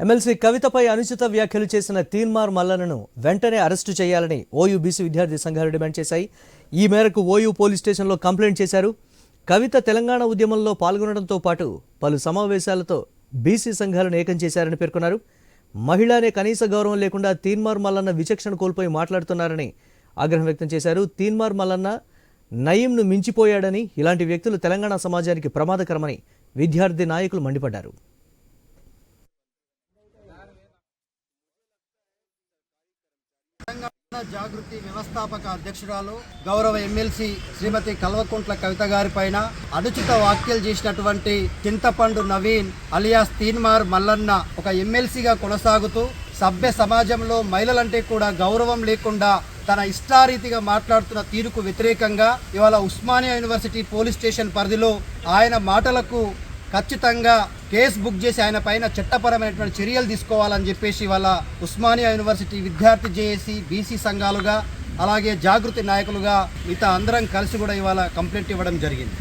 MLC కవితపై అనుచిత వ్యాఖ్యలు చేసిన తీన్మార్ మల్లన్నను వెంటనే అరెస్టు చేయాలని ఓయూ బీసీ విద్యార్థి సంఘాలు డిమాండ్ చేశాయి. ఈ మేరకు ఓయూ పోలీస్ స్టేషన్లో కంప్లైంట్ చేశారు. కవిత తెలంగాణ ఉద్యమంలో పాల్గొనడంతో పాటు పలు సమావేశాలతో బీసీ సంఘాలను ఏకం చేశారని పేర్కొన్నారు. మహిళనే కనీస గౌరవం లేకుండా తీన్మార్ మల్లన్న విచక్షణ కోల్పోయి మాట్లాడుతున్నారని ఆగ్రహం వ్యక్తం చేశారు. తీన్మార్ మల్లన్న నయీంను మించిపోయాడని, ఇలాంటి వ్యక్తులు తెలంగాణ సమాజానికి ప్రమాదకరమని విద్యార్థి నాయకులు మండిపడ్డారు. జాగృతి వ్యవస్థాపక అధ్యక్షురాలు గౌరవ ఎమ్మెల్సీ శ్రీమతి కల్వకుంట్ల కవిత గారి పైన అనుచిత వ్యాఖ్యలు చేసినటువంటి చింతపండు నవీన్ అలియాస్ తీన్మార్ మల్లన్న ఒక ఎమ్మెల్సీగా కొనసాగుతూ సభ్య సమాజంలో మహిళలంటే కూడా గౌరవం లేకుండా తన ఇష్టారీతిగా మాట్లాడుతున్న తీరుకు వ్యతిరేకంగా ఇవాళ ఉస్మానియా యూనివర్సిటీ పోలీస్ స్టేషన్ పరిధిలో ఆయన మాటలకు ఖచ్చితంగా కేసు బుక్ చేసి ఆయన పైన చట్టపరమైనటువంటి చర్యలు తీసుకోవాలని చెప్పేసి ఇవాళ ఉస్మానియా యూనివర్సిటీ విద్యార్థి జేఏసీ బీసీ సంఘాలుగా అలాగే జాగృతి నాయకులుగా మిగతా అందరం కలిసి కూడా ఇవాళ కంప్లైంట్ ఇవ్వడం జరిగింది.